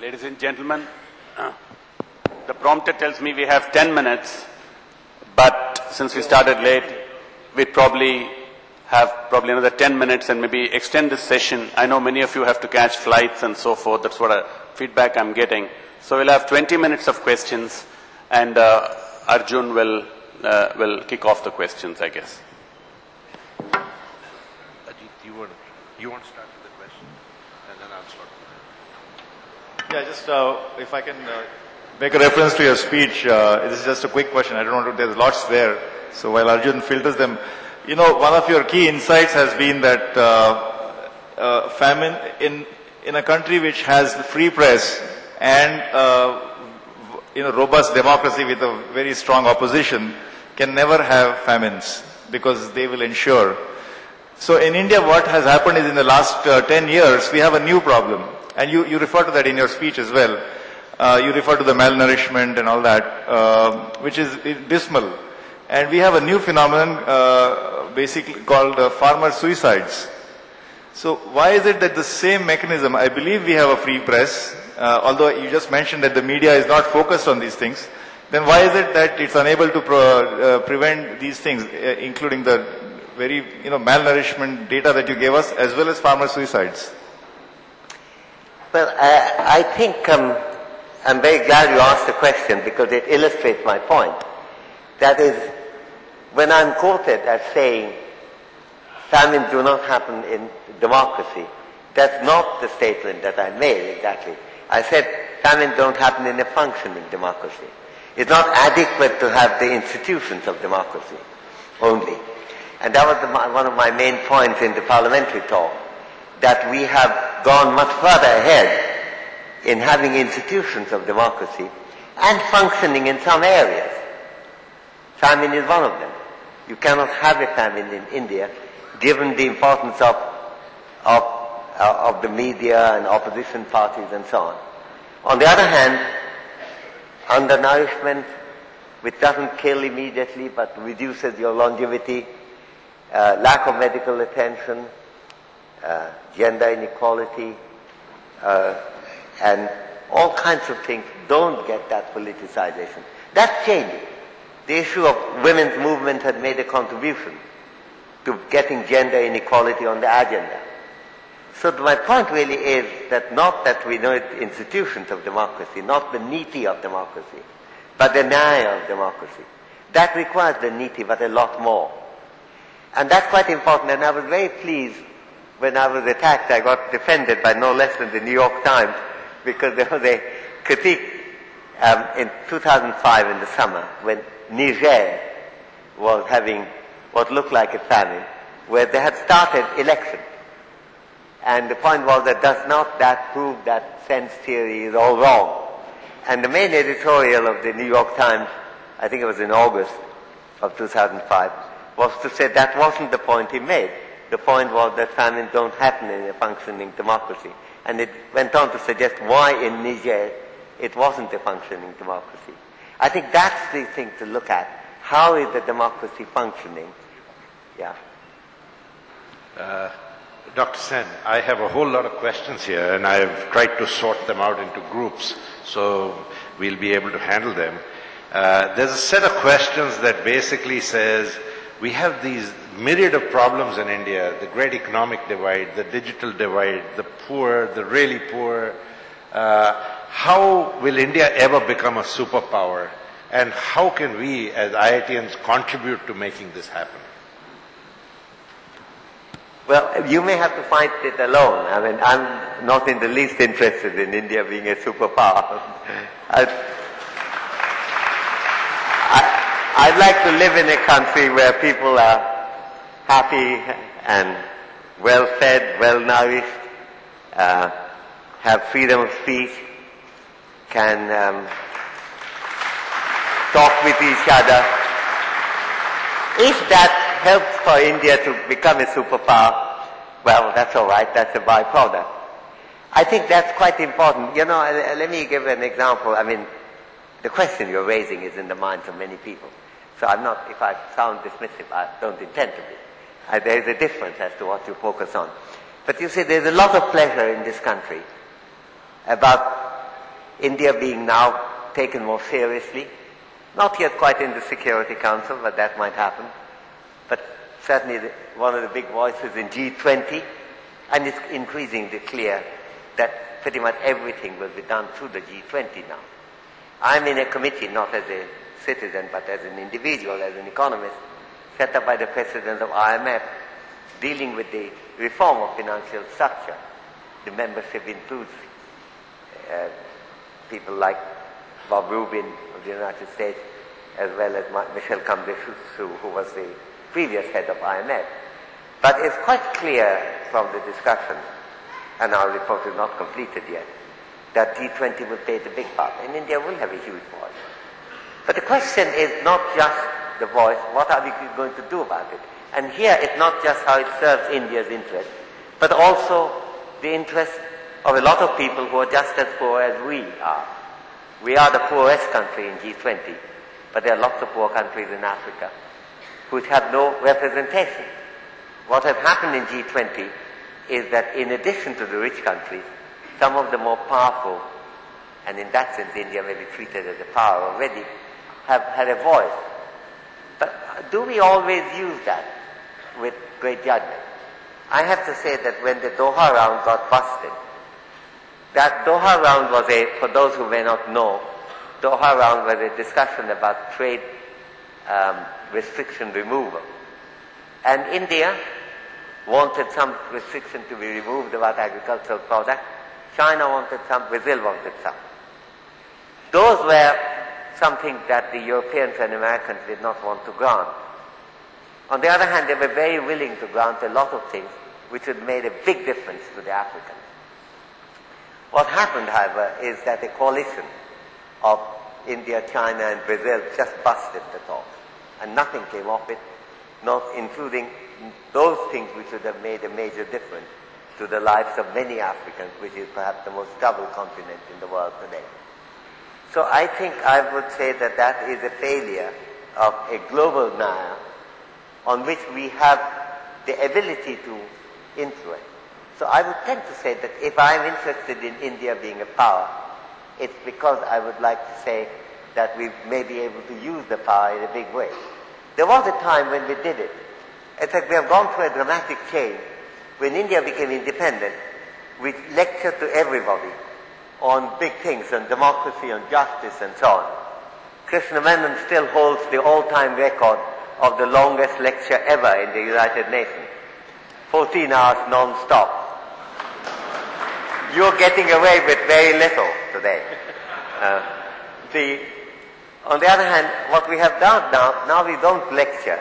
Ladies and gentlemen, the prompter tells me we have 10 minutes, but since we started late, we'd probably have another 10 minutes and maybe extend this session. I know many of you have to catch flights and so forth. That's what feedback I'm getting. So we'll have 20 minutes of questions, and Arjun will kick off the questions, I guess. Ajit, you want to start with the question, and then I'll start. Yeah, just if I can make a reference to your speech, this is just a quick question. I don't want to, there's lots there. So while Arjun filters them, you know, one of your key insights has been that famine in a country which has the free press and robust democracy with a very strong opposition can never have famines because they will ensure. So in India, what has happened is in the last 10 years, we have a new problem. And you refer to that in your speech as well. You refer to the malnourishment and all that, which is dismal. And we have a new phenomenon basically called farmer suicides. So why is it that the same mechanism, I believe we have a free press, although you just mentioned that the media is not focused on these things, then why is it that it's unable to prevent these things, including the very malnourishment data that you gave us, as well as farmer suicides? Well, I think I'm very glad you asked the question because it illustrates my point. That is, when I'm quoted as saying famines do not happen in democracy, that's not the statement that I made exactly. I said famines don't happen in a functioning democracy. It's not adequate to have the institutions of democracy only. And that was one of my main points in the parliamentary talk, that we have gone much further ahead in having institutions of democracy and functioning in some areas. Famine is one of them. You cannot have a famine in India given the importance of the media and opposition parties and so on. On the other hand, undernourishment, which doesn't kill immediately but reduces your longevity, lack of medical attention, gender inequality, and all kinds of things don't get that politicization. That's changing. The issue of women's movement had made a contribution to getting gender inequality on the agenda. So my point really is that not that we know institutions of democracy, not the niti of democracy, but the nyaya of democracy. That requires the niti, but a lot more. And that's quite important, and I was very pleased when I was attacked. I got defended by no less than the New York Times because there was a critique in 2005 in the summer when Niger was having what looked like a famine, where they had started elections. And the point was that does not that prove that sense theory is all wrong? And the main editorial of the New York Times, I think it was in August of 2005, was to say that wasn't the point he made. The point was that famines don't happen in a functioning democracy. And it went on to suggest why in Niger it wasn't a functioning democracy. I think that's the thing to look at. How is the democracy functioning? Yeah. Dr. Sen, I have a whole lot of questions here, and I've tried to sort them out into groups, so we'll be able to handle them. There's a set of questions that basically says, we have these myriad of problems in India, the great economic divide, the digital divide, the poor, the really poor. How will India ever become a superpower? And how can we as IITians contribute to making this happen? Well, you may have to fight it alone. I mean, I'm not in the least interested in India being a superpower. I'd like to live in a country where people are happy and well-fed, well-nourished, have freedom of speech, can talk with each other. If that helps for India to become a superpower, well, that's all right. That's a byproduct. I think that's quite important. You know, let me give an example. I mean, the question you're raising is in the minds of many people. So I'm not, if I sound dismissive, I don't intend to be. There is a difference as to what you focus on. But you see, there's a lot of pleasure in this country about India being now taken more seriously, not yet quite in the Security Council, but that might happen. But certainly one of the big voices in G20, and it's increasingly clear that pretty much everything will be done through the G20 now. I'm in a committee, not as a citizen, but as an individual, as an economist, set up by the president of IMF, dealing with the reform of financial structure. The membership includes people like Bob Rubin of the United States, as well as Michel Camdessus, who was the previous head of IMF. But it's quite clear from the discussion, and our report is not completed yet, that G20 will play the big part, and India will have a huge voice. But the question is not just the voice, what are we going to do about it? And here it's not just how it serves India's interest, but also the interest of a lot of people who are just as poor as we are. We are the poorest country in G20, but there are lots of poor countries in Africa which have no representation. What has happened in G20 is that in addition to the rich countries, some of the more powerful, and in that sense India may be treated as a power already, have had a voice. But do we always use that with great judgment? I have to say that when the Doha round got busted, that Doha round was for those who may not know, Doha round was a discussion about trade restriction removal. And India wanted some restriction to be removed about agricultural products. China wanted some, Brazil wanted some. Those were something that the Europeans and Americans did not want to grant. On the other hand, they were very willing to grant a lot of things which had made a big difference to the Africans. What happened, however, is that a coalition of India, China and Brazil just busted the talks, and nothing came of it, not including those things which would have made a major difference to the lives of many Africans, which is perhaps the most troubled continent in the world today. So I think I would say that that is a failure of a global Naya on which we have the ability to influence. So I would tend to say that if I'm interested in India being a power, it's because I would like to say that we may be able to use the power in a big way. There was a time when we did it. In fact, we have gone through a dramatic change. When India became independent, we lectured to everybody on big things, on democracy, on justice, and so on. Krishna Menon still holds the all-time record of the longest lecture ever in the United Nations. 14 hours non-stop. You're getting away with very little today. On the other hand, what we have done now we don't lecture,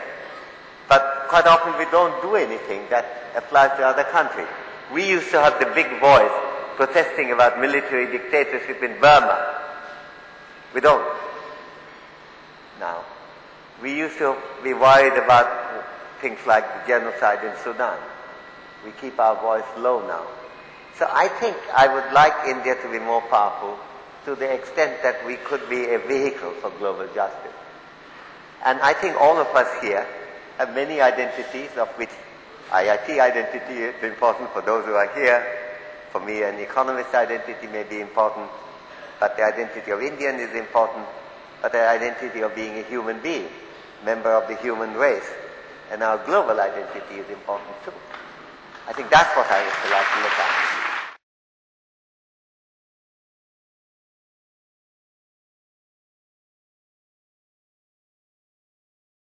but quite often we don't do anything that applies to other countries. We used to have the big voice protesting about military dictatorship in Burma. We don't now. We used to be worried about things like the genocide in Sudan. We keep our voice low now. So I think I would like India to be more powerful to the extent that we could be a vehicle for global justice. And I think all of us here have many identities, of which IIT identity is important for those who are here. For me, an economist identity may be important, but the identity of Indian is important, but the identity of being a human being, member of the human race, and our global identity is important too. I think that's what I would like to look at.